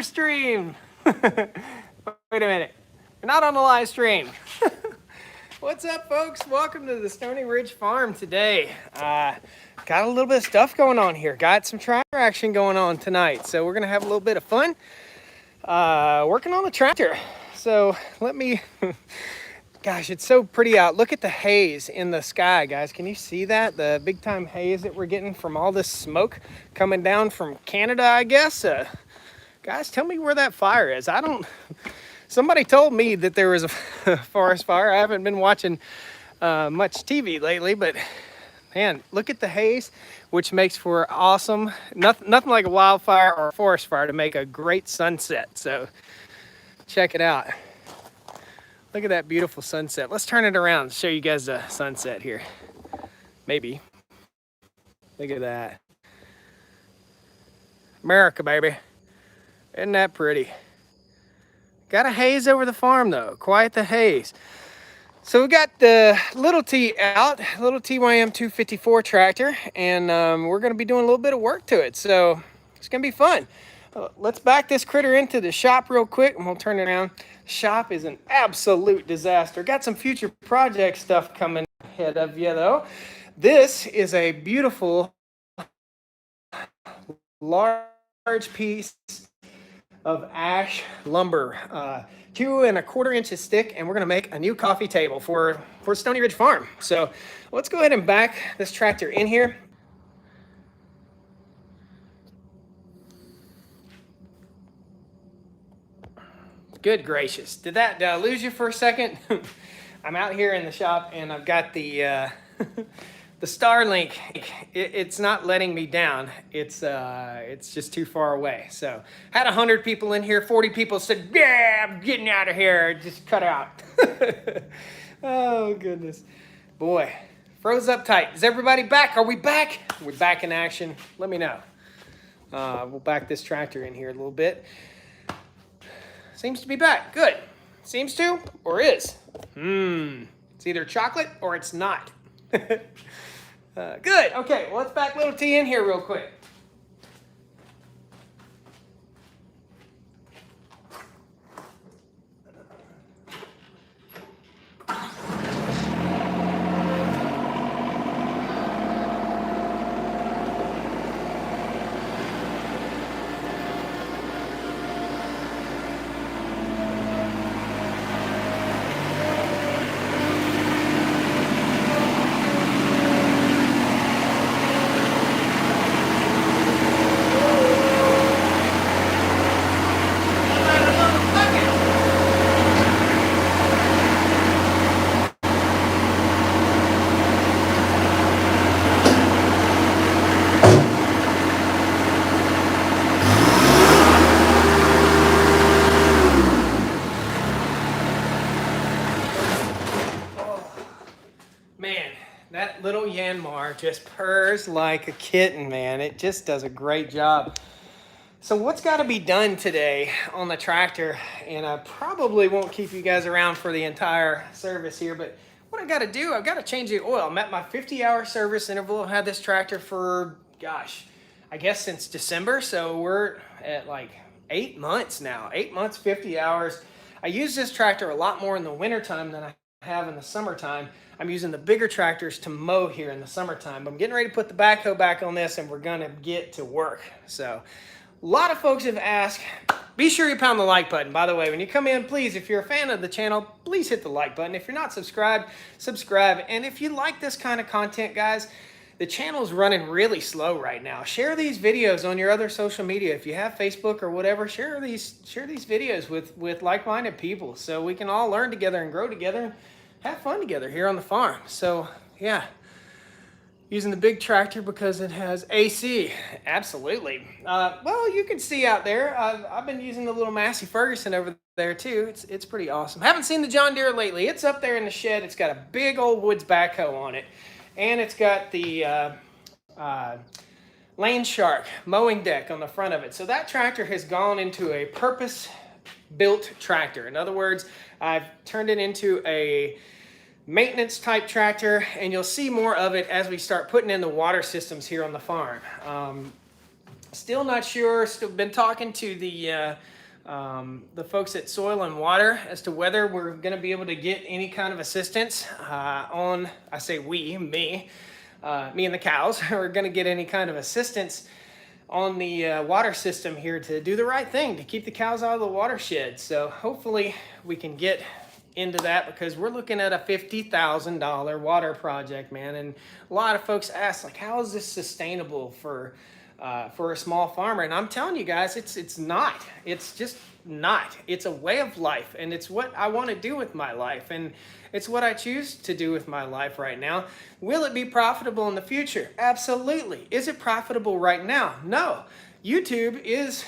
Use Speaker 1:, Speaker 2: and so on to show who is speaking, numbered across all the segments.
Speaker 1: stream. Wait a minute. We're not on the live stream. What's up, folks? Welcome to the Stoney Ridge Farm today. Got a little bit of stuff going on here. Got some tractor action going on tonight. So we're going to have a little bit of fun working on the tractor. So let me... Gosh, it's so pretty out. Look at the haze in the sky, guys. Can you see that? The big time haze that we're getting from all this smoke coming down from Canada, I guess. Guys, tell me where that fire is. Somebody told me that there was a forest fire. I haven't been watching much TV lately, but man, look at the haze, which makes for awesome, nothing like a wildfire or a forest fire to make a great sunset. So check it out. Look at that beautiful sunset. Let's turn it around and show you guys the sunset here. Maybe. Look at that. America, baby. Isn't that pretty? Got a haze over the farm, though. Quite the haze. So we got the little T out, little TYM 254 tractor, and we're going to be doing a little bit of work to it. So it's going to be fun. Let's back this critter into the shop real quick, and we'll turn it around. Shop is an absolute disaster. Got some future project stuff coming ahead of you, though. This is a beautiful, large piece of ash lumber, 2 1/4 inches thick, and we're gonna make a new coffee table for Stoney Ridge Farm. So let's go ahead and back this tractor in here. Good gracious, did I lose you for a second? I'm out here in the shop and I've got the the Starlink. It's not letting me down. It's just too far away. So had 100 people in here. 40 people said, "Yeah, I'm getting out of here." Just cut out. Oh goodness, boy, froze up tight. Is everybody back? Are we back? We're back in action. Let me know. We'll back this tractor in here a little bit. Seems to be back. Good. Seems to or is. It's either chocolate or it's not. Good. Okay, well, let's back little T in here real quick. That little Yanmar just purrs like a kitten, man. It just does a great job. So what's got to be done today on the tractor, and I probably won't keep you guys around for the entire service here, but what I got to do, I've got to change the oil. I'm at my 50-hour service interval. I've had this tractor for, gosh, I guess since December, so we're at like 8 months now. 8 months, 50 hours. I use this tractor a lot more in the wintertime than I have in the summertime. I'm using the bigger tractors to mow here in the summertime. But I'm getting ready to put the backhoe back on this, and we're gonna get to work. So a lot of folks have asked, be sure you pound the like button. By the way, when you come in, please, if you're a fan of the channel, please hit the like button. If you're not subscribed, subscribe. And if you like this kind of content, guys, the channel's running really slow right now. Share these videos on your other social media. If you have Facebook or whatever, share these videos with like-minded people so we can all learn together and grow together and have fun together here on the farm. So yeah, using the big tractor because it has AC. Absolutely. Well, you can see out there, I've been using the little Massey Ferguson over there too. It's pretty awesome. Haven't seen the John Deere lately. It's up there in the shed. It's got a big old Woods backhoe on it. And it's got the Lane Shark mowing deck on the front of it. So that tractor has gone into a purpose-built tractor. In other words, I've turned it into a maintenance type tractor, and you'll see more of it as we start putting in the water systems here on the farm. Still not sure. Still been talking to the folks at Soil and Water as to whether we're going to be able to get any kind of assistance on, I say we, me and the cows are going to get any kind of assistance on the water system here to do the right thing, to keep the cows out of the watershed. So hopefully we can get into that, because we're looking at a $50,000 water project, man. And a lot of folks ask, like, how is this sustainable for a small farmer? And I'm telling you guys, it's not. It's just not. It's a way of life, and it's what I want to do with my life, and it's what I choose to do with my life right now. Will it be profitable in the future? Absolutely. Is it profitable right now? No. YouTube is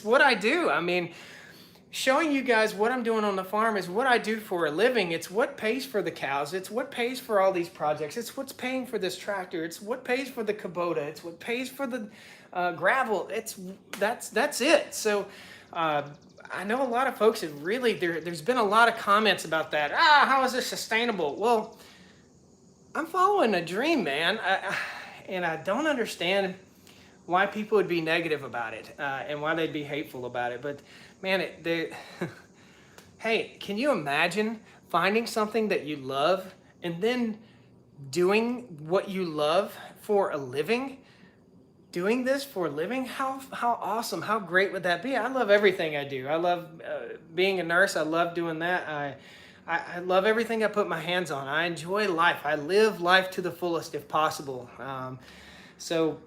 Speaker 1: what I do. I mean, showing you guys what I'm doing on the farm is what I do for a living. It's what pays for the cows. It's what pays for all these projects. It's what's paying for this tractor. It's what pays for the Kubota. It's what pays for the gravel. That's it. So I know a lot of folks have really, there's been a lot of comments about that. How is this sustainable? Well, I'm following a dream, man. And I don't understand why people would be negative about it and why they'd be hateful about it. But man, hey, can you imagine finding something that you love and then doing what you love for a living? Doing this for a living? How awesome, how great would that be? I love everything I do. I love being a nurse. I love doing that. I love everything I put my hands on. I enjoy life. I live life to the fullest if possible. So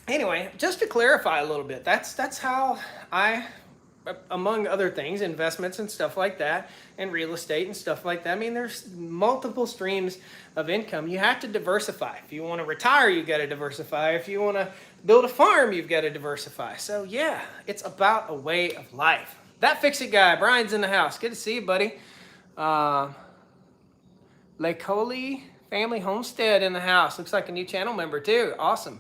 Speaker 1: anyway, just to clarify a little bit, that's how I, among other things, investments and stuff like that, and real estate and stuff like that. I mean, there's multiple streams of income. You have to diversify. If you want to retire, you've got to diversify. If you want to build a farm, you've got to diversify. So yeah, it's about a way of life. That Fix-It guy, Brian's in the house. Good to see you, buddy. Lacoli Family Homestead in the house. Looks like a new channel member too. Awesome.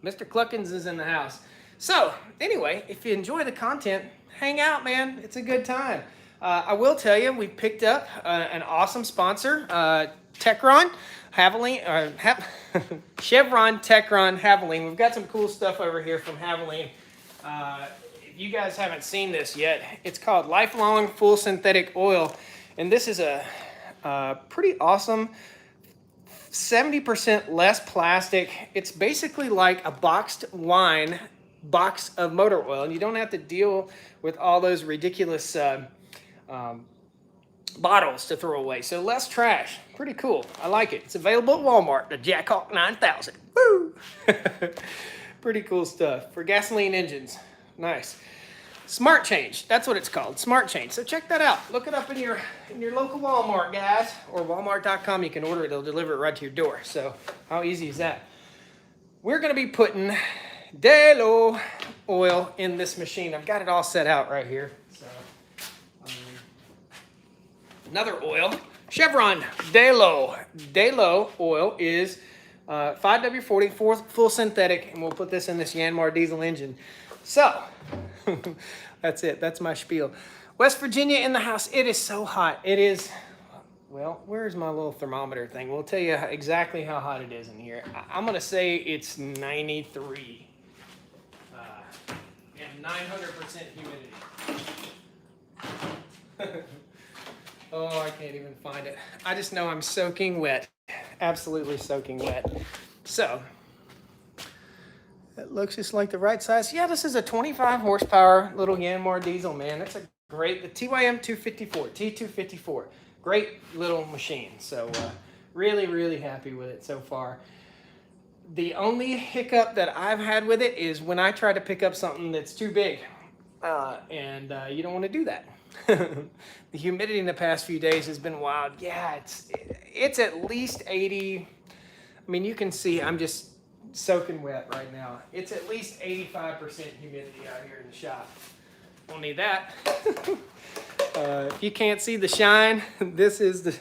Speaker 1: Mr. Cluckins is in the house. So anyway, if you enjoy the content, hang out, man. It's a good time. I will tell you, we picked up an awesome sponsor, Techron, Chevron Techron Haviline. We've got some cool stuff over here from Haviline. If you guys haven't seen this yet, it's called Lifelong Full Synthetic Oil. And this is a pretty awesome 70% less plastic. It's basically like a boxed wine box of motor oil, and you don't have to deal with all those ridiculous bottles to throw away. So less trash. Pretty cool. I like it. It's available at Walmart, the Jackhawk 9000. Woo! Pretty cool stuff for gasoline engines. Nice. Smart Change. That's what it's called. Smart Change. So check that out. Look it up in your local Walmart, guys, or Walmart.com. You can order it. They'll deliver it right to your door. So how easy is that? We're going to be putting Delo oil in this machine. I've got it all set out right here. So another oil, Chevron Delo. Delo oil is 5W40 full synthetic, and we'll put this in this Yanmar diesel engine. So that's it. That's my spiel. West Virginia in the house. It is so hot. It is. Well, where's my little thermometer thing? We'll tell you exactly how hot it is in here. I'm going to say it's 93 and 900% humidity. Oh, I can't even find it. I just know I'm soaking wet. Absolutely soaking wet. So, it looks just like the right size. Yeah, this is a 25 horsepower little Yanmar diesel, man. It's a great, the TYM 254, T254. Great little machine. So, really, really happy with it so far. The only hiccup that I've had with it is when I try to pick up something that's too big. And you don't want to do that. The humidity in the past few days has been wild. Yeah, it's at least 80. I mean, you can see I'm just soaking wet right now. It's at least 85% humidity out here in the shop. Won't need that. If you can't see the shine, this is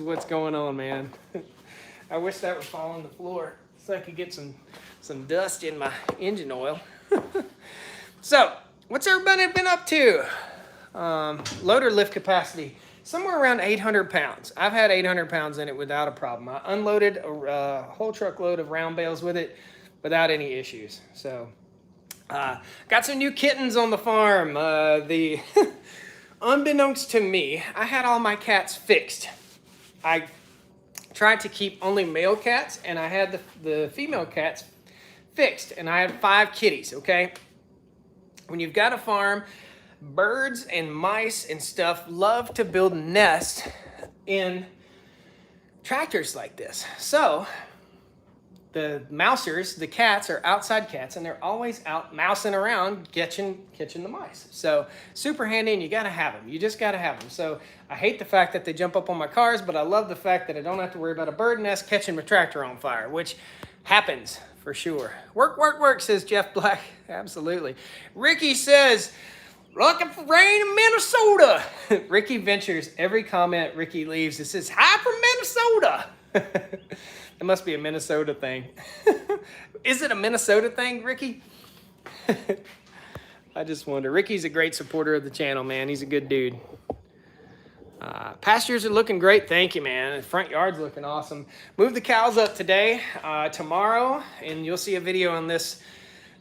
Speaker 1: what's going on, man. I wish that would fall on the floor so I could get some dust in my engine oil. So, what's everybody been up to? Loader lift capacity, somewhere around 800 pounds. I've had 800 pounds in it without a problem. I unloaded a whole truckload of round bales with it. without any issues. So got some new kittens on the farm. The unbeknownst to me, I had all my cats fixed. I tried to keep only male cats, and I had the female cats fixed, and I had 5 kitties, okay? When you've got a farm, birds and mice and stuff love to build nests in tractors like this. So the mousers, the cats, are outside cats, and they're always out mousing around catching the mice. So super handy, and you gotta have them. You just gotta have them. So I hate the fact that they jump up on my cars, but I love the fact that I don't have to worry about a bird nest catching my tractor on fire, which happens for sure. Work, work, work, says Jeff Black. Absolutely. Ricky says, looking for rain in Minnesota. Ricky ventures every comment Ricky leaves. It says, hi from Minnesota. It must be a Minnesota thing. Is it a Minnesota thing, Ricky? I just wonder. Ricky's a great supporter of the channel, man. He's a good dude. Pastures are looking great. Thank you, man. The front yard's looking awesome. Moved the cows up today, tomorrow, and you'll see a video on this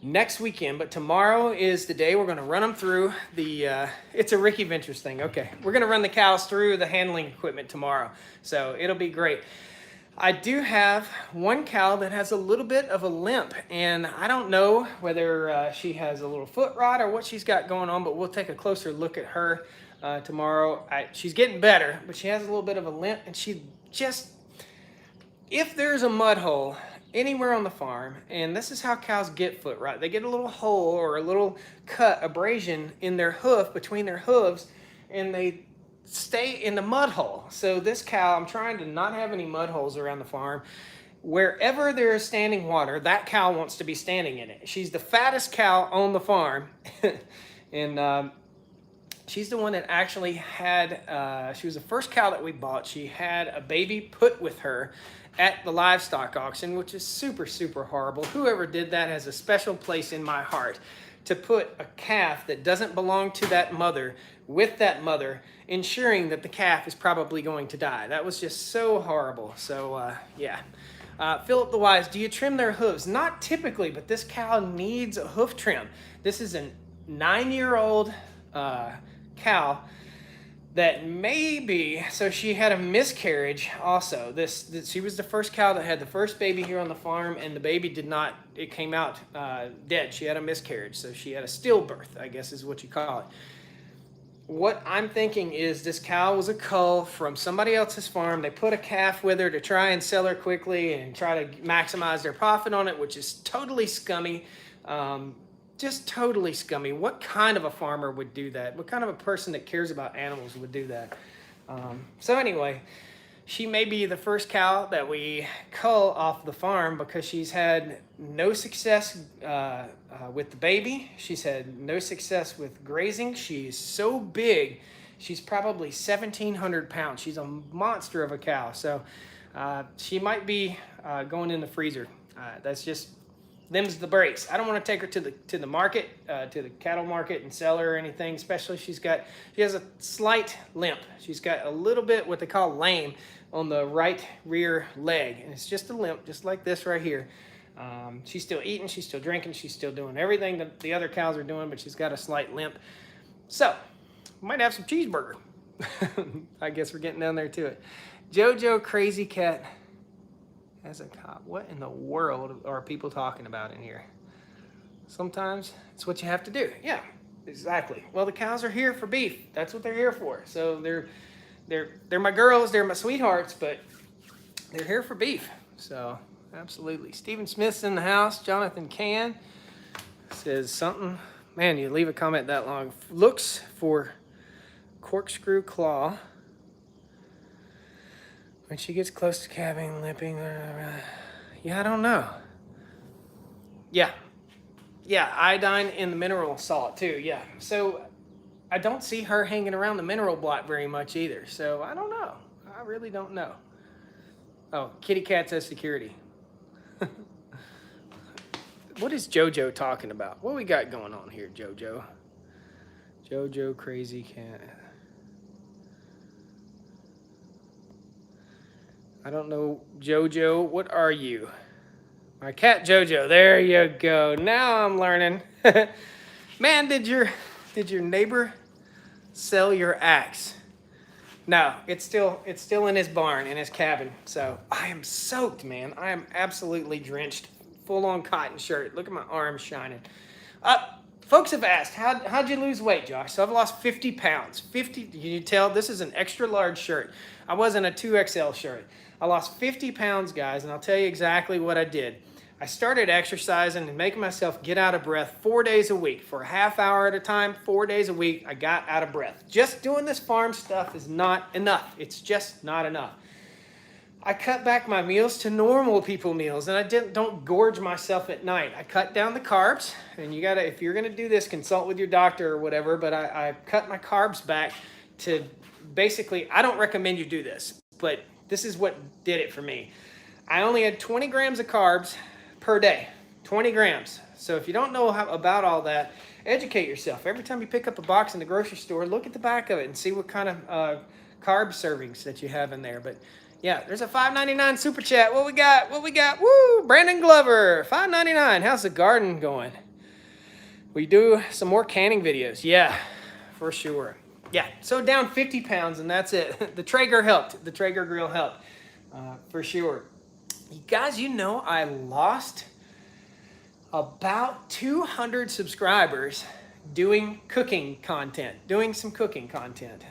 Speaker 1: next weekend. But tomorrow is the day we're going to run them through the, it's a Ricky Ventures thing. Okay. We're going to run the cows through the handling equipment tomorrow. So it'll be great. I do have one cow that has a little bit of a limp, and I don't know whether she has a little foot rot or what she's got going on, but we'll take a closer look at her tomorrow. She's getting better, but she has a little bit of a limp, and she just, if there's a mud hole anywhere on the farm, and this is how cows get foot rot, they get a little hole or a little cut, abrasion in their hoof, between their hooves, and they stay in the mud hole. So this cow, I'm trying to not have any mud holes around the farm. Wherever there is standing water, that cow wants to be standing in it. She's the fattest cow on the farm. And she's the one that actually had, she was the first cow that we bought. She had a baby put with her at the livestock auction, which is super, super horrible. Whoever did that has a special place in my heart, to put a calf that doesn't belong to that mother with that mother, ensuring that the calf is probably going to die. That was just so horrible. So yeah. Philip the Wise, do you trim their hooves? Not typically, but this cow needs a hoof trim. This is a 9-year-old cow that maybe, so she had a miscarriage also. She was the first cow that had the first baby here on the farm, and the baby did not, it came out dead. She had a miscarriage, so she had a stillbirth, I guess is what you call it. What I'm thinking is this cow was a cull from somebody else's farm. They put a calf with her to try and sell her quickly and try to maximize their profit on it, which is totally scummy. Just totally scummy. What kind of a farmer would do that? What kind of a person that cares about animals would do that? So anyway, she may be the first cow that we cull off the farm because she's had no success with the baby. She's had no success with grazing. She's so big. She's probably 1,700 pounds. She's a monster of a cow. So she might be going in the freezer. That's just, them's the breaks. I don't want to take her to the market, to the cattle market, and sell her or anything. Especially she has a slight limp. She's got a little bit what they call lame on the right rear leg, and it's just a limp, just like this right here. She's still eating, she's still drinking, she's still doing everything that the other cows are doing, but she's got a slight limp. So, might have some cheeseburger. I guess we're getting down there to it. Jojo Crazy Cat as a cop. What in the world are people talking about in here? Sometimes it's what you have to do. Yeah, exactly. Well, the cows are here for beef. That's what they're here for. So they're my girls, they're my sweethearts, but they're here for beef. So absolutely. Stephen Smith's in the house. Jonathan Can says something. Man, you leave a comment that long. Looks for corkscrew claw when she gets close to calving, limping. Yeah, I don't know. Yeah, iodine in the mineral salt too. Yeah, so I don't see her hanging around the mineral block very much either. So I don't know. I really don't know. Oh, kitty cat says security. What is JoJo talking about? What we got going on here, JoJo? JoJo Crazy Cat. I don't know, JoJo. What are you? My cat Jojo, there you go. Now I'm learning. Man, did your neighbor sell your axe? No, it's still in his barn, in his cabin. So I am soaked, man. I am absolutely drenched. Full on cotton shirt. Look at my arms shining. Folks have asked, how'd you lose weight, Josh? So I've lost 50 pounds. 50, you tell this is an extra large shirt. I wasn't a 2XL shirt. I lost 50 pounds, guys, and I'll tell you exactly what I did. I started exercising and making myself get out of breath 4 days a week. For a half hour at a time, 4 days a week, I got out of breath. Just doing this farm stuff is not enough. It's just not enough. I cut back my meals to normal people meals, and I don't gorge myself at night. I cut down the carbs, and you gotta, if you're gonna do this, consult with your doctor or whatever, but I cut my carbs back to basically, I don't recommend you do this, but this is what did it for me. I only had 20 grams of carbs per day, 20 grams. So if you don't know about all that, educate yourself. Every time you pick up a box in the grocery store, look at the back of it and see what kind of carb servings that you have in there. But yeah, there's a $5.99 super chat. What we got? Woo! Brandon Glover, $5.99. How's the garden going? We do some more canning videos. Yeah, for sure. Yeah, so down 50 pounds, and that's it. The Traeger helped. The Traeger grill helped, for sure. You guys, you know I lost about 200 subscribers doing cooking content, doing some cooking content.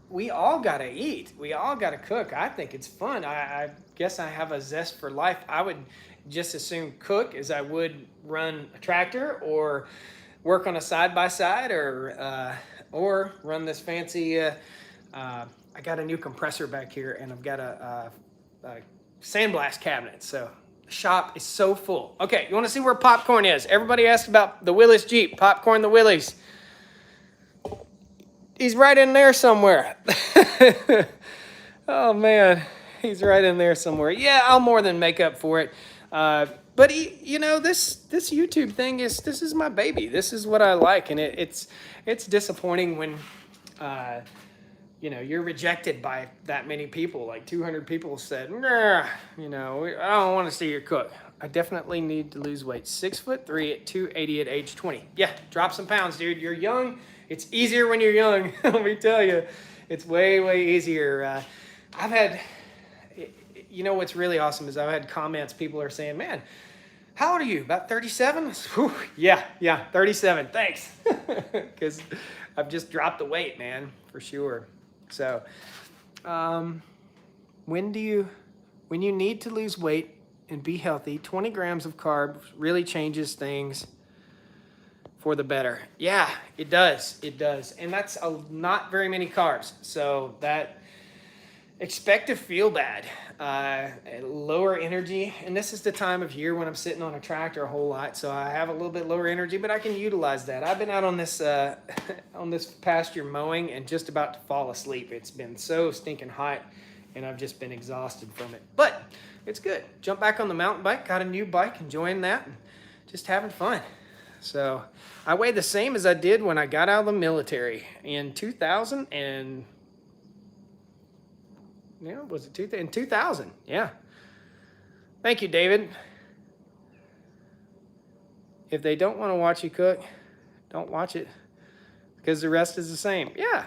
Speaker 1: We all gotta eat. We all gotta cook. I think it's fun. I guess I have a zest for life. I would just as soon cook as I would run a tractor or work on a side-by-side or run this fancy, I got a new compressor back here, and I've got a sandblast cabinet. So the shop is so full. Okay, you want to see where popcorn is? Everybody asked about the Willis Jeep. Popcorn the Willis. He's right in there somewhere. Oh man, he's right in there somewhere. Yeah, I'll more than make up for it. But you know, this YouTube thing this is my baby. This is what I like, and it's disappointing when you know, you're rejected by that many people. Like 200 people said, nah, you know, I don't want to see you cook. I definitely need to lose weight. 6'3" at 280 at age 20. Yeah, drop some pounds, dude. You're young. It's easier when you're young. Let me tell you, it's way easier. I've had, you know, what's really awesome is I've had comments. People are saying, man, how old are you? About 37? Yeah, 37. Thanks. Because I've just dropped the weight, man, for sure. So, when you need to lose weight and be healthy, 20 grams of carbs really changes things for the better. Yeah, it does. It does. And that's not very many carbs. So expect to feel bad, lower energy. And this is the time of year when I'm sitting on a tractor a whole lot. So I have a little bit lower energy, but I can utilize that. I've been out on this pasture mowing and just about to fall asleep. It's been so stinking hot and I've just been exhausted from it, but it's good. Jump back on the mountain bike, got a new bike, enjoying that, and just having fun. So I weigh the same as I did when I got out of the military in 2000 and was it in 2000? Yeah. Thank you, David. If they don't want to watch you cook, don't watch it because the rest is the same. Yeah.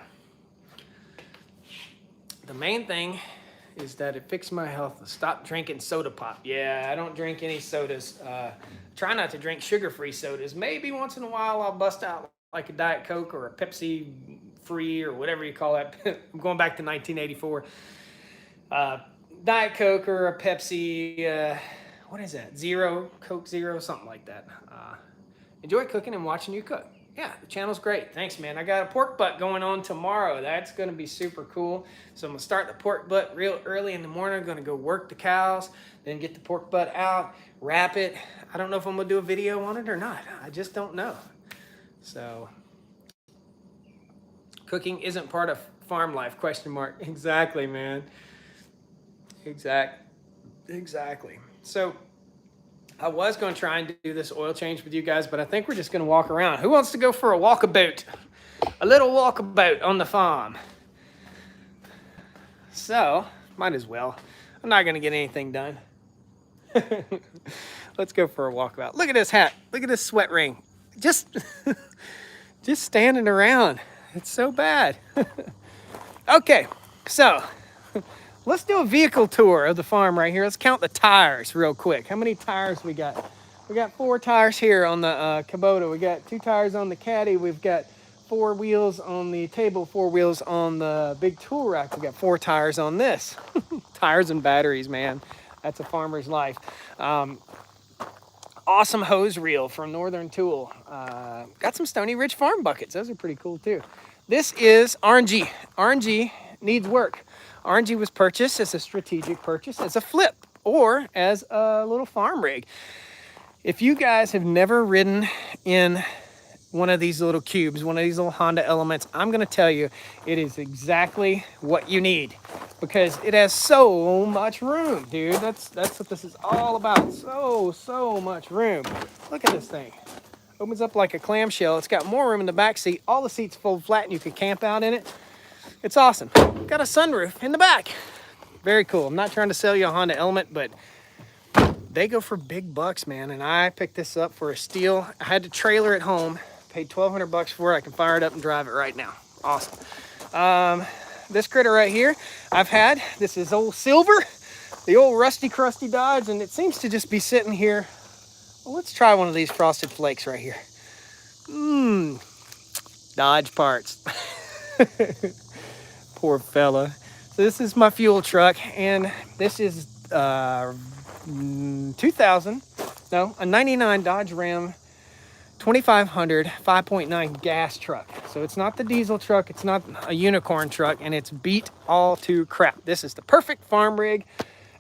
Speaker 1: The main thing is that it fixed my health. Stop drinking soda pop. Yeah, I don't drink any sodas. Try not to drink sugar-free sodas. Maybe once in a while I'll bust out like a Diet Coke or a Pepsi Free or whatever you call that. I'm going back to 1984. Diet Coke or a Pepsi, what is that? Zero, Coke Zero, something like that. Enjoy cooking and watching you cook. Yeah, the channel's great. Thanks, man. I got a pork butt going on tomorrow. That's going to be super cool. So I'm going to start the pork butt real early in the morning. I'm going to go work the cows, then get the pork butt out, wrap it. I don't know if I'm going to do a video on it or not. I just don't know. So, cooking isn't part of farm life, question mark. Exactly, man. Exactly. So, I was going to try and do this oil change with you guys, but I think we're just going to walk around. Who wants to go for a walkabout? A little walkabout on the farm. So, might as well. I'm not going to get anything done. Let's go for a walkabout. Look at this hat. Look at this sweat ring. Just, just standing around. It's so bad. Okay, so let's do a vehicle tour of the farm right here. Let's count the tires real quick. How many tires we got? We got 4 tires here on the Kubota. We got 2 tires on the Caddy. We've got 4 wheels on the table, 4 wheels on the big tool rack. We got 4 tires on this. Tires and batteries, man. That's a farmer's life. Awesome hose reel from Northern Tool. Got some Stoney Ridge farm buckets. Those are pretty cool too. This is RNG. RNG needs work. RNG was purchased as a strategic purchase, as a flip, or as a little farm rig. If you guys have never ridden in one of these little cubes, one of these little Honda Elements, I'm gonna tell you, it is exactly what you need because it has so much room, dude. That's what this is all about. So much room. Look at this thing. Opens up like a clamshell. It's got more room in the back seat. All the seats fold flat and you can camp out in it. It's awesome. Got a sunroof in the back. Very cool. I'm not trying to sell you a Honda Element, but they go for big bucks, man. And I picked this up for a steal. I had to trailer it home. Paid $1,200 for it. I can fire it up and drive it right now. Awesome. This critter right here, I've had. This is old Silver, the old rusty, crusty Dodge, and it seems to just be sitting here. Well, let's try one of these Frosted Flakes right here. Dodge parts. Poor fella. So this is my fuel truck, and this is a 99 Dodge Ram 2500 5.9 gas truck. So it's not the diesel truck, it's not a unicorn truck, and it's beat all to crap. This is the perfect farm rig.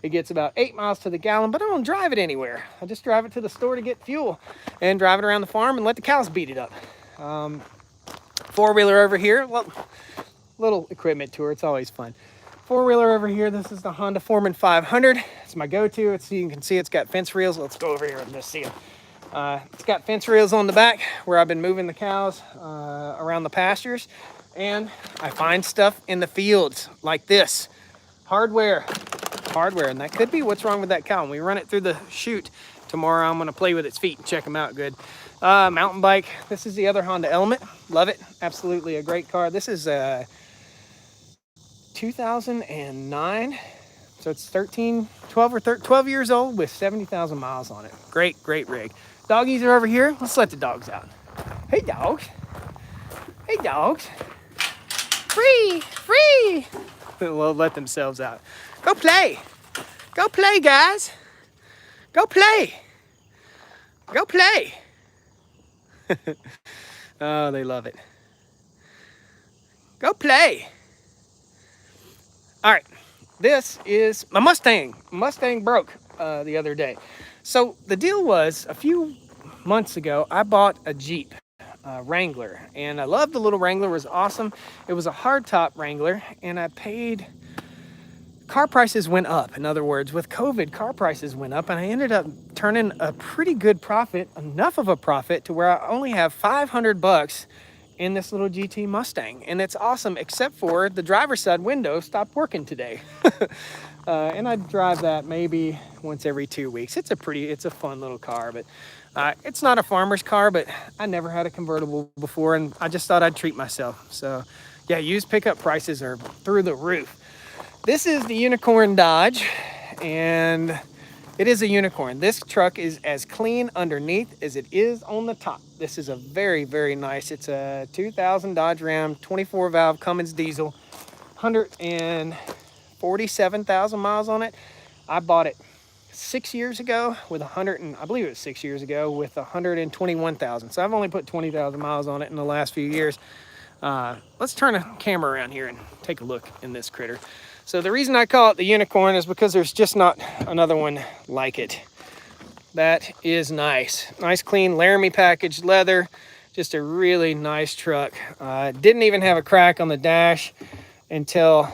Speaker 1: It gets about 8 miles to the gallon, but I don't drive it anywhere. I just drive it to the store to get fuel and drive it around the farm and let the cows beat it up. 4-wheeler over here, well, little equipment tour, it's always fun. 4-wheeler over here, this is the Honda Foreman 500. It's my go-to. You can see it's got fence rails. Let's go over here and just see them. It's got fence rails on the back where I've been moving the cows around the pastures, and I find stuff in the fields like this. Hardware, and that could be what's wrong with that cow. When we run it through the chute tomorrow, I'm gonna play with its feet and check them out good. Mountain bike, this is the other Honda Element. Love it, absolutely a great car. This is 2009. So it's 12 years old with 70,000 miles on it. Great rig. Doggies are over here. Let's let the dogs out. Hey, dogs. Hey, dogs. Free. They'll let themselves out. Go play. Go play, guys. Go play. Go play. Oh, they love it. Go play. All right. This is my Mustang. Mustang broke the other day. So the deal was, a few months ago, I bought a Jeep Wrangler, and I loved the little Wrangler. It was awesome. It was a hardtop Wrangler, and I paid, car prices went up. In other words, with COVID, car prices went up, and I ended up turning a pretty good profit, enough of a profit to where I only have $500 in this little GT Mustang, and it's awesome, except for the driver's side window stopped working today. And I drive that maybe once every 2 weeks. It's a fun little car, but it's not a farmer's car, but I never had a convertible before, and I just thought I'd treat myself. So yeah, used pickup prices are through the roof. This is the Unicorn Dodge, and it is a unicorn. This truck is as clean underneath as it is on the top. This is a very nice, it's a 2000 Dodge Ram, 24 valve Cummins diesel, 147,000 miles on it. I bought it 6 years ago with I believe it was 6 years ago with 121,000. So I've only put 20,000 miles on it in the last few years. Let's turn the camera around here and take a look in this critter. So the reason I call it the Unicorn is because there's just not another one like it. That is nice. Nice clean Laramie packaged leather. Just a really nice truck. Didn't even have a crack on the dash until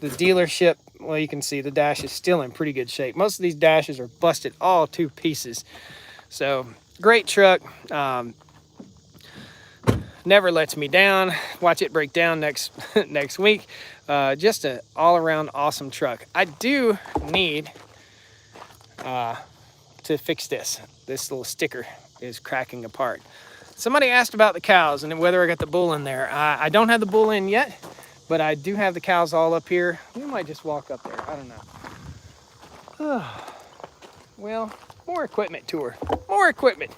Speaker 1: the dealership. Well, you can see the dash is still in pretty good shape. Most of these dashes are busted all to pieces. So great truck. Never lets me down. Watch it break down next week. Just an all-around awesome truck. I do need to fix this. This little sticker is cracking apart. Somebody asked about the cows and whether I got the bull in there. I don't have the bull in yet, but I do have the cows all up here. We might just walk up there. I don't know. Well, more equipment tour. More equipment.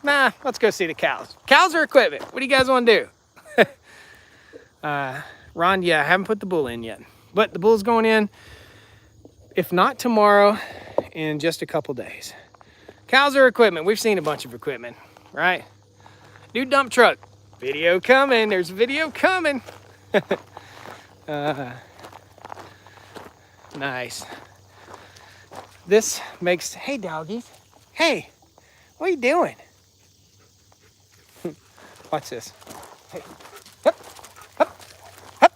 Speaker 1: Nah, let's go see the cows. Cows are equipment. What do you guys want to do? Ron, yeah, I haven't put the bull in yet. But the bull's going in, if not tomorrow, in just a couple days. Cows are equipment. We've seen a bunch of equipment, right? New dump truck. Video coming. There's video coming. Nice. This makes, hey doggies. Hey, what are you doing? Watch this. Hey. Hup, hup, hup,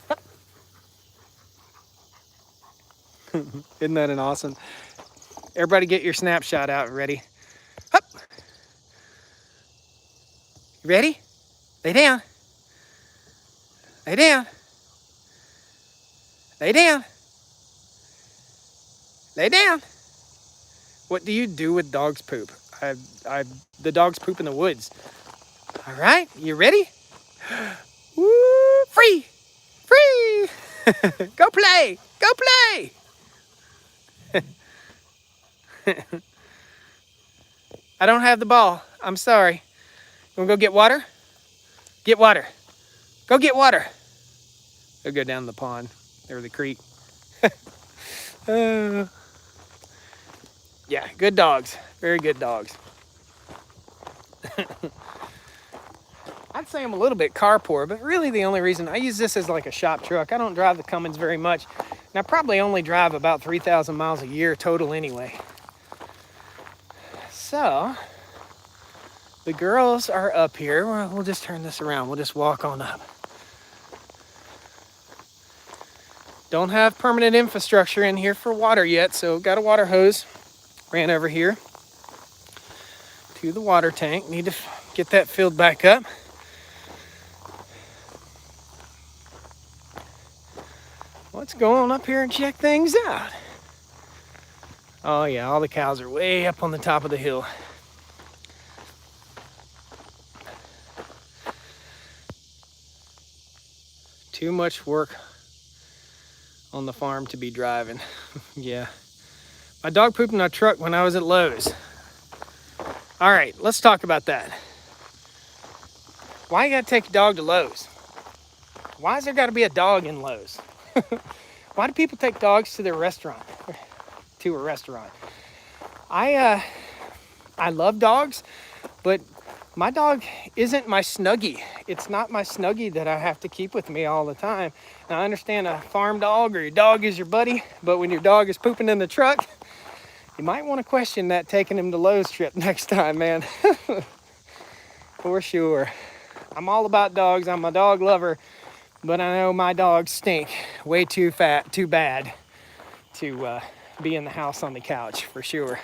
Speaker 1: hup. Isn't that an awesome? Everybody get your snapshot out. Ready? Hup. You ready? Lay down. Lay down. Lay down. Lay down. What do you do with dogs poop? The dogs poop in the woods. All right, you ready? Woo, free, free. Go play, go play. I don't have the ball. I'm sorry. You wanna go get water? Get water. Go get water. They'll go down the pond or the creek. Yeah, good dogs. Very good dogs. I'd say I'm a little bit car poor, but really the only reason I use this as like a shop truck. I don't drive the Cummins very much, and I probably only drive about 3,000 miles a year total anyway. So the girls are up here. We'll just turn this around. We'll just walk on up. Don't have permanent infrastructure in here for water yet, so got a water hose. Ran over here to the water tank. Need to get that filled back up. Let's go on up here and check things out. Oh yeah, all the cows are way up on the top of the hill. Too much work on the farm to be driving. Yeah. My dog pooped in our truck when I was at Lowe's. All right, let's talk about that. Why you gotta take a dog to Lowe's? Why has there gotta be a dog in Lowe's? Why do people take dogs to their restaurant? To a restaurant? I love dogs, but my dog isn't my Snuggie. It's not my Snuggie that I have to keep with me all the time. Now, I understand a farm dog or your dog is your buddy, but when your dog is pooping in the truck, you might want to question that taking him to Lowe's trip next time, man. For sure. I'm all about dogs. I'm a dog lover, but I know my dogs stink way too bad to be in the house on the couch, for sure.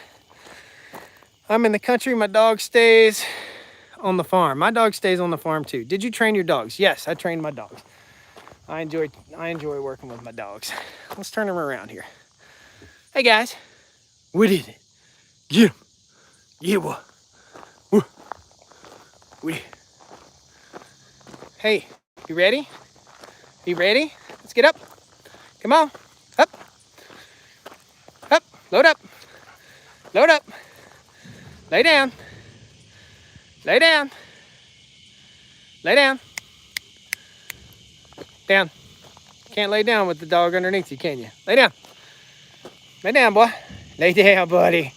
Speaker 1: I'm in the country. My dog stays on the farm. My dog stays on the farm too. Did you train your dogs? Yes, I trained my dogs. I enjoy working with my dogs. Let's turn them around here. Hey guys. What is it? Get him. Yeah, what? What? Hey, you ready? You ready? Let's get up. Come on. Up. Up. Load up. Load up. Lay down. Lay down. Lay down. Down. Can't lay down with the dog underneath you, can you? Lay down. Lay down, boy. Lay down, buddy.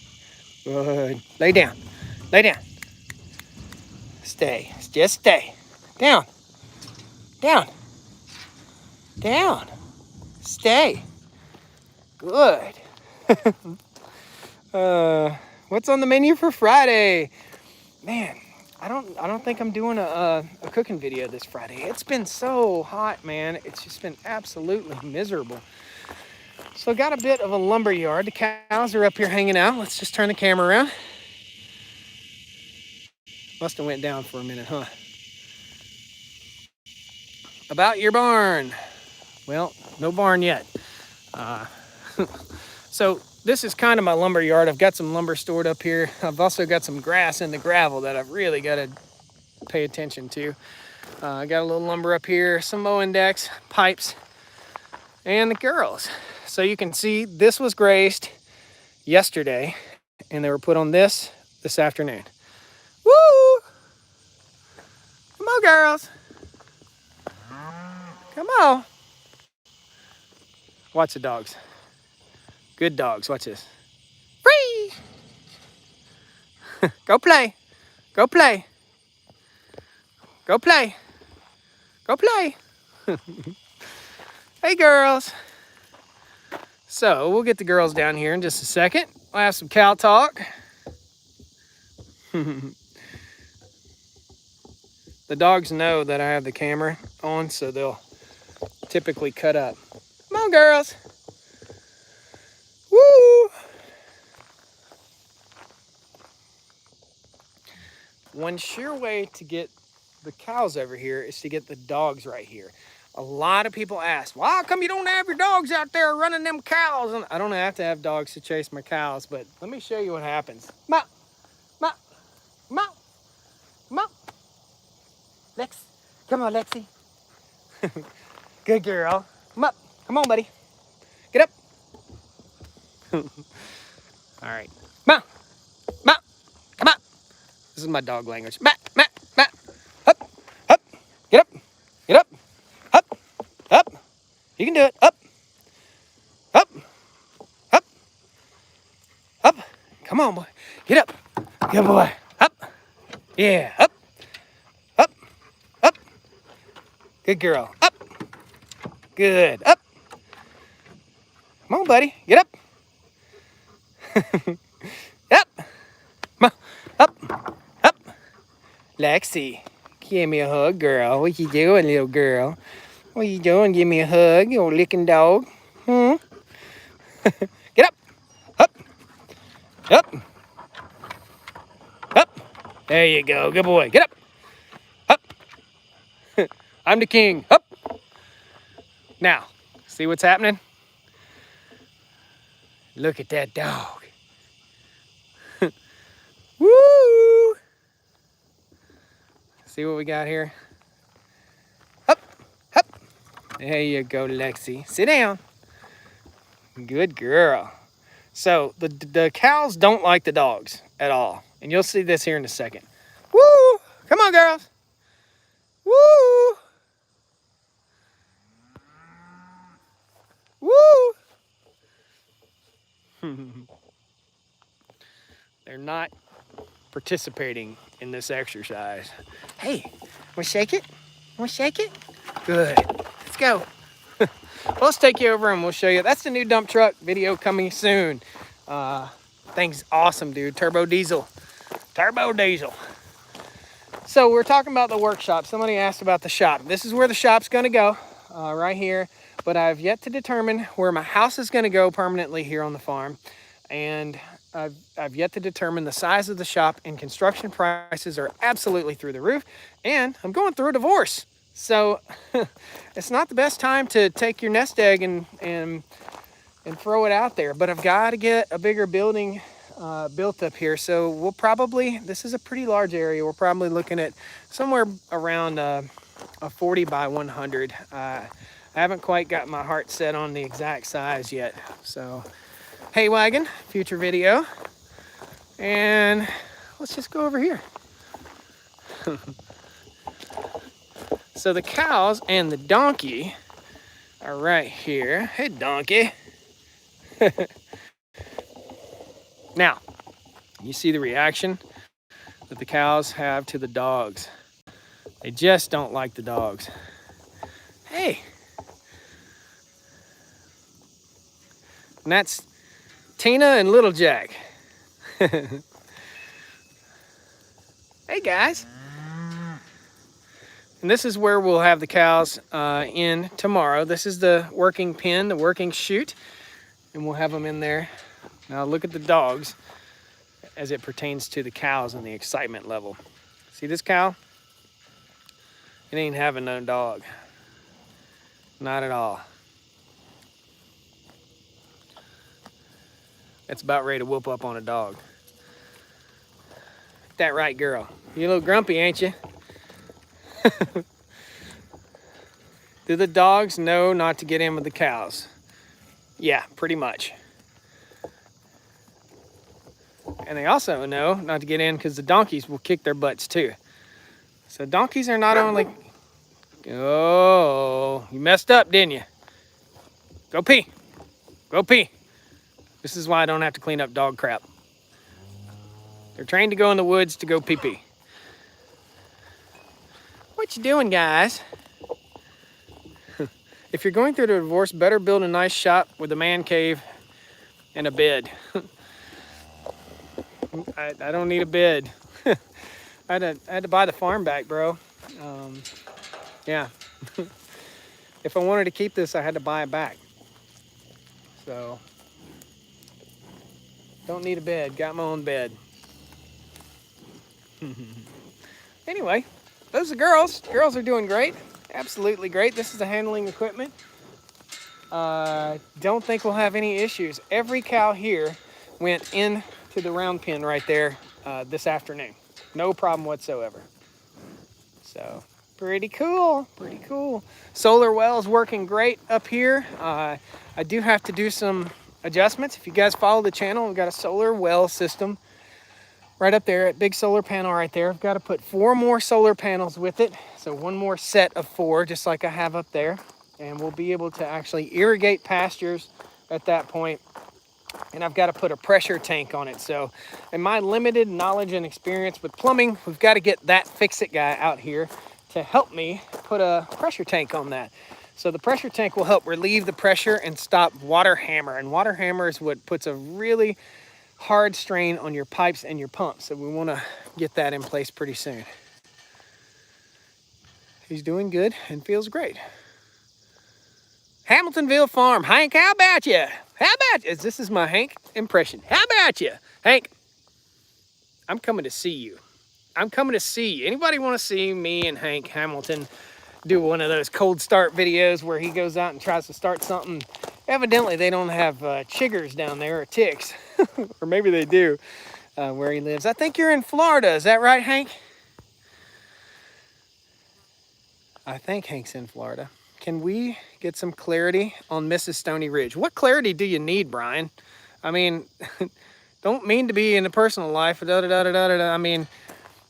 Speaker 1: Good. Lay down. Lay down. Stay. Just stay. Down. Down. Down. Stay. Good. What's on the menu for Friday? Man, I don't think I'm doing a cooking video this Friday. It's been so hot, man. It's just been absolutely miserable. So I got a bit of a lumber yard. The cows are up here hanging out. Let's just turn the camera around. Must have went down for a minute, huh? About your barn. Well, no barn yet. So this is kind of my lumber yard. I've got some lumber stored up here. I've also got some grass in the gravel that I've really got to pay attention to. I got a little lumber up here, some mowing decks, pipes, and the girls. So you can see this was grazed yesterday, and they were put on this afternoon. Woo! Come on, girls. Come on. Watch the dogs. Good dogs. Watch this. Free! Go play. Go play. Go play. Go play. Hey, girls. So we'll get the girls down here in just a second. We'll have some cow talk. The dogs know that I have the camera on, so they'll typically cut up. Come on, girls. Woo! One sure way to get the cows over here is to get the dogs right here. A lot of people ask, well, how come you don't have your dogs out there running them cows? And I don't have to have dogs to chase my cows, but let me show you what happens. Come out, come out, come out, come out. Lex, come on, Lexi. Good girl. Come up. Come on, buddy. Get up. All right. Come on. Come on. Come on. This is my dog language. Matt, Matt, Matt. Up, up. Get up. Get up. Up, up. You can do it. Up, up, up, up. Come on, boy. Get up. Good boy. Up. Yeah. Up, up, up. Good girl. Up. Good. Up. Come on, buddy. Get up. Up. Come on. Up. Up. Lexi, give me a hug, girl. What you doing, little girl? What you doing? Give me a hug, you old licking dog. Hmm? Get up. Up. Up. Up. There you go. Good boy. Get up. Up. I'm the king. Up. Now, see what's happening? Look at that dog. Woo! See what we got here? Up. Up. There you go, Lexi. Sit down. Good girl. So the cows don't like the dogs at all. And you'll see this here in a second. Woo! Come on, girls. Woo! Woo! They're not participating in this exercise. Hey, wanna shake it? Wanna shake it? Good. Let's go. Well, let's take you over and we'll show you. That's the new dump truck video coming soon. Thing's awesome, dude. Turbo diesel. Turbo diesel. So we're talking about the workshop. Somebody asked about the shop. This is where the shop's gonna go, right here. But I've yet to determine where my house is gonna go permanently here on the farm. And I've yet to determine the size of the shop, and construction prices are absolutely through the roof. And I'm going through a divorce. So it's not the best time to take your nest egg and throw it out there. But I've got to get a bigger building built up here. So we'll probably, this is a pretty large area. We're probably looking at somewhere around a 40 by 100. I haven't quite got my heart set on the exact size yet. So hay wagon, future video. And let's just go over here. So the cows and the donkey are right here. Hey, donkey. Now, you see the reaction that the cows have to the dogs. They just don't like the dogs. Hey. And that's Tina and Little Jack. Hey, guys. And this is where we'll have the cows in tomorrow. This is the working pen, the working chute, and we'll have them in there. Now look at the dogs as it pertains to the cows and the excitement level. See this cow? It ain't having no dog. Not at all. that's about ready to whoop up on a dog. That right, girl? You a little grumpy, ain't you? Do the dogs know not to get in with the cows? Yeah, pretty much. And they also know not to get in because the donkeys will kick their butts too. So donkeys are not only... Oh, you messed up, didn't you? Go pee. Go pee. This is why I don't have to clean up dog crap. They're trained to go in the woods to go pee-pee. What you doing, guys? If you're going through a divorce, better build a nice shop with a man cave and a bed. I don't need a bed. I had to buy the farm back, bro. Yeah. If I wanted to keep this, I had to buy it back. So, don't need a bed. Got my own bed. Anyway, those are girls. Girls are doing great. Absolutely great. This is the handling equipment. Don't think we'll have any issues. Every cow here went into the round pen right there this afternoon. No problem whatsoever. So, pretty cool. Pretty cool. Solar well is working great up here. I do have to do some adjustments. If you guys follow the channel, we've got a solar well system right up there, at big solar panel right there. I've got to put 4 more solar panels with it. So 1 more set of 4, just like I have up there. And we'll be able to actually irrigate pastures at that point. And I've got to put a pressure tank on it. So in my limited knowledge and experience with plumbing, we've got to get that fix-it guy out here to help me put a pressure tank on that. So the pressure tank will help relieve the pressure and stop water hammer. And water hammer is what puts a really hard strain on your pipes and your pumps. So we want to get that in place pretty soon. He's doing good and feels great. Hamiltonville Farm. Hank, how about you? How about you? This is my Hank impression. How about you? Hank, I'm coming to see you. I'm coming to see you. Anybody want to see me and Hank Hamilton do one of those cold start videos where he goes out and tries to start something? Evidently, they don't have chiggers down there, or ticks. Or maybe they do where he lives. I think you're in Florida. Is that right, Hank? I think Hank's in Florida. Can we get some clarity on Mrs. Stoney Ridge? What clarity do you need, Brian? I mean, don't mean to be in the personal life. I mean,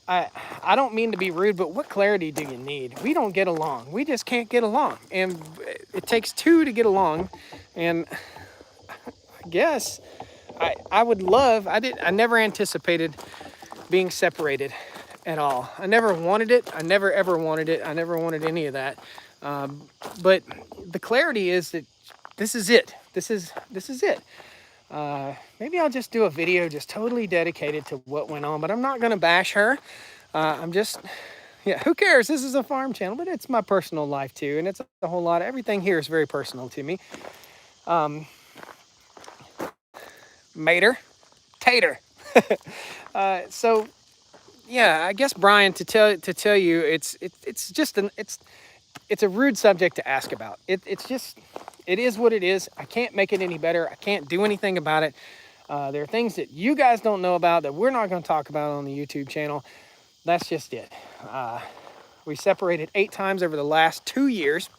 Speaker 1: I don't mean to be rude, but what clarity do you need? We don't get along. We just can't get along. And it takes 2 to get along. And I guess I would love, I never anticipated being separated at all. I never wanted it. I never ever wanted it. I never wanted any of that. But the clarity is that this is it. This is it. Maybe I'll just do a video just totally dedicated to what went on, but I'm not going to bash her. I'm just, yeah, who cares? This is a farm channel, but it's my personal life too. And it's a whole lot. Everything here is very personal to me. Mater, tater. So yeah, I guess, Brian, to tell you, it's just it's a rude subject to ask about. It is what it is. I can't make it any better. I can't do anything about it. There are things that you guys don't know about that we're not going to talk about on the YouTube channel. That's just it. We separated 8 times over the last 2 years.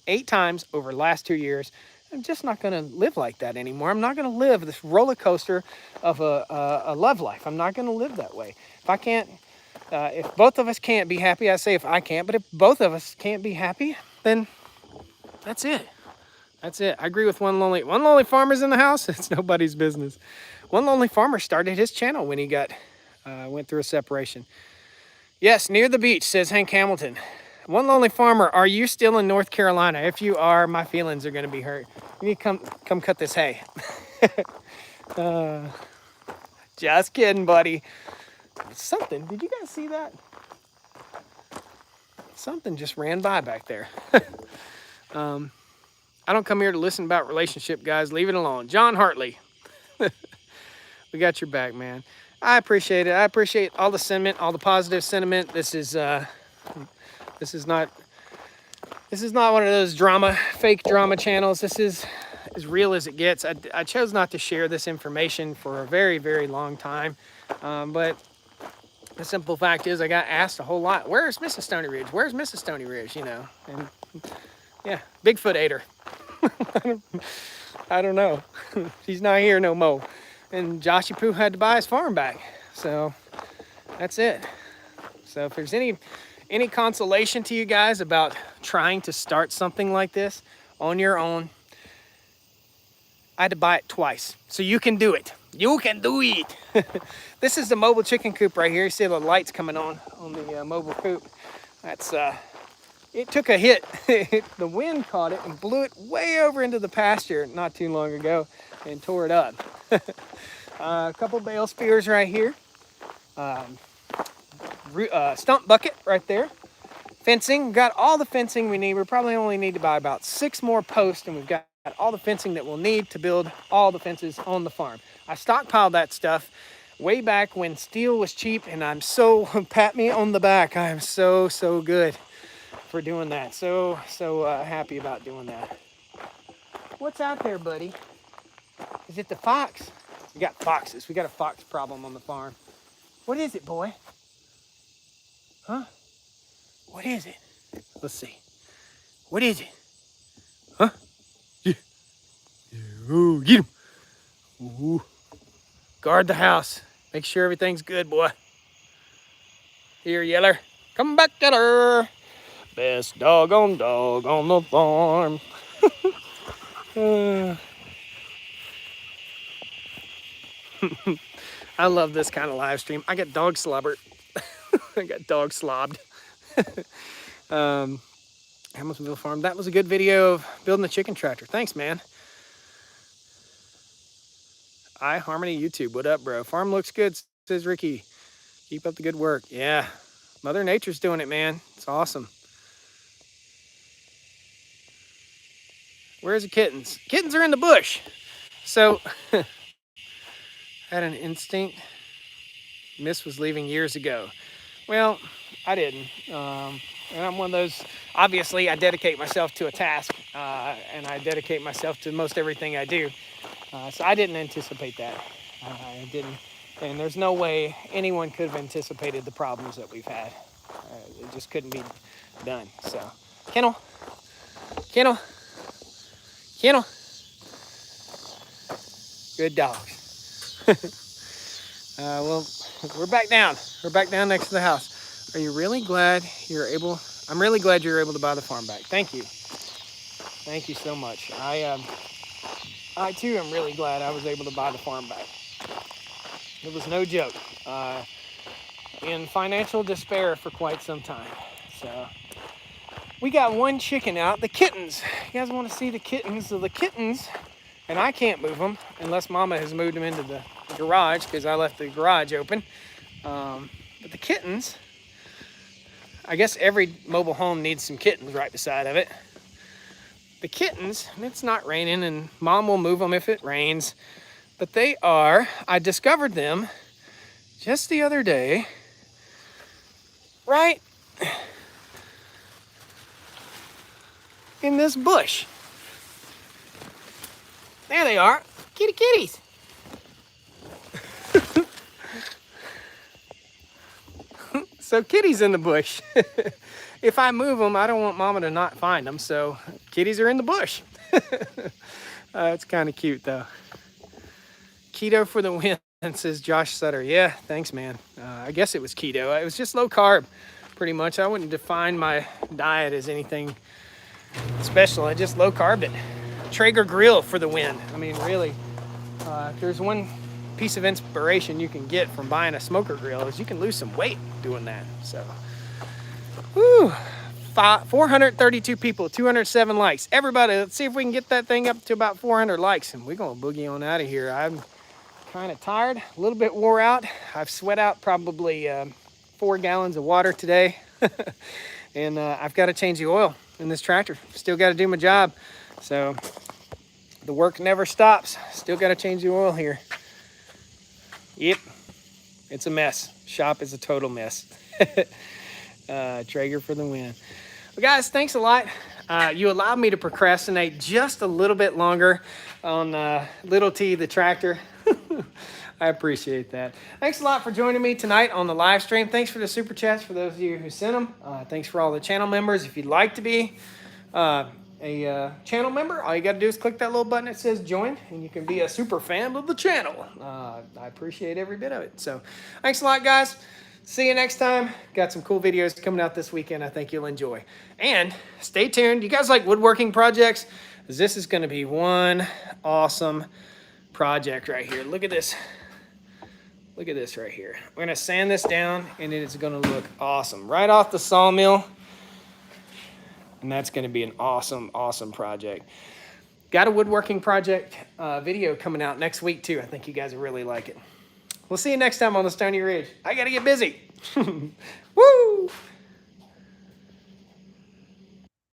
Speaker 1: 8 times over the last 2 years. I'm just not going to live like that anymore. I'm not going to live this roller coaster of a love life. I'm not going to live that way. If I can't, if both of us can't be happy, I say if I can't, but if both of us can't be happy, then that's it. That's it. I agree with one lonely farmer's in the house. It's nobody's business. One lonely farmer started his channel when he went through a separation. Yes, near the beach, says Hank Hamilton. One lonely farmer, are you still in North Carolina? If you are, my feelings are going to be hurt. You need to come cut this hay. Just kidding, buddy. Something, did you guys see that? Something just ran by back there. I don't come here to listen about relationship, guys. Leave it alone. John Hartley. We got your back, man. I appreciate it. I appreciate all the sentiment, all the positive sentiment. This is not one of those fake drama channels. This is as real as it gets. I chose not to share this information for a very, very long time, but the simple fact is I got asked a whole lot, where's Mrs. Stoney Ridge? Where's Mrs. Stoney Ridge? You know, and yeah, Bigfoot ate her. I don't know. She's not here no more. And Joshy Poo had to buy his farm back. So that's it. So if there's any consolation to you guys about trying to start something like this on your own, I had to buy it twice. So you can do it. You can do it. This is the mobile chicken coop right here. You see the lights coming on the mobile coop. That's it took a hit. The wind caught it and blew it way over into the pasture not too long ago and tore it up. A couple bale spears right here. Stump bucket right there. Fencing, we've got all the fencing we need. We probably only need to buy about 6 more posts, and we've got all the fencing that we'll need to build all the fences on the farm. I stockpiled that stuff way back when steel was cheap, and I'm so, pat me on the back, I am so good for doing that. So happy about doing that. What's out there, buddy? Is it the fox? We got foxes. We got a fox problem on the farm. What is it, boy? Huh? What is it? Let's see. What is it? Huh? Yeah. Ooh, get him. Ooh. Guard the house. Make sure everything's good, boy. Here, Yeller. Come back, Yeller. Best doggone dog on the farm. I love this kind of live stream. I got dog slobbered. I got dog slobbed. Hamiltonville Farm. That was a good video of building the chicken tractor. Thanks, man. iHarmony YouTube. What up, bro? Farm looks good, says Ricky. Keep up the good work. Yeah. Mother Nature's doing it, man. It's awesome. Where's the kittens? Kittens are in the bush. So, had an instinct. Miss was leaving years ago. Well, I didn't. And I'm one of those, obviously, I dedicate myself to a task, and I dedicate myself to most everything I do. So I didn't anticipate that. I didn't. And there's no way anyone could have anticipated the problems that we've had. It just couldn't be done. So, kennel. Good dogs. Well, we're back down. We're back down next to the house. Are you really glad you're able? I'm really glad you're able to buy the farm back. Thank you. Thank you so much. I too am really glad I was able to buy the farm back. It was no joke. In financial despair for quite some time. So we got one chicken out. The kittens. You guys want to see the kittens? So the kittens, and I can't move them unless Mama has moved them into the garage because I left the garage open. But the kittens, I guess every mobile home needs some kittens right beside of it. The kittens, and it's not raining, and Mom will move them if it rains, but they are, I discovered them just the other day, right in this bush. There they are, kitties. So kitties in the bush. If I move them, I don't want Mama to not find them. So kitties are in the bush. It's kind of cute though. Keto for the win, says Josh Sutter. Yeah, thanks, man. I guess it was keto. It was just low carb, pretty much. I wouldn't define my diet as anything special. I just low carbed it. Traeger grill for the win. I mean, really, if there's one piece of inspiration you can get from buying a smoker grill is you can lose some weight doing that. So, whoo, 432 people, 207 likes. Everybody, let's see if we can get that thing up to about 400 likes, and we're gonna boogie on out of here. I'm kind of tired, a little bit wore out. I've sweat out probably 4 gallons of water today, and I've got to change the oil in this tractor. Still got to do my job, so the work never stops. Still got to change the oil here. Yep, it's a mess. Shop is a total mess. Traeger for the win. Well, guys, thanks a lot. you allowed me to procrastinate just a little bit longer on Little T, the tractor. I appreciate that. Thanks a lot for joining me tonight on the live stream. Thanks for the super chats for those of you who sent them. Thanks for all the channel members. If you'd like to be a channel member, all you got to do is click that little button that says join, and you can be a super fan of the channel. I appreciate every bit of it. So thanks a lot, guys. See you next time. Got some cool videos coming out this weekend I think you'll enjoy. And stay tuned. You guys like woodworking projects? This is going to be one awesome project right here. Look at this. Look at this right here. We're going to sand this down, and it is going to look awesome. Right off the sawmill. And that's going to be an awesome, awesome project. Got a woodworking project video coming out next week, too. I think you guys will really like it. We'll see you next time on the Stoney Ridge. I got to get busy. Woo!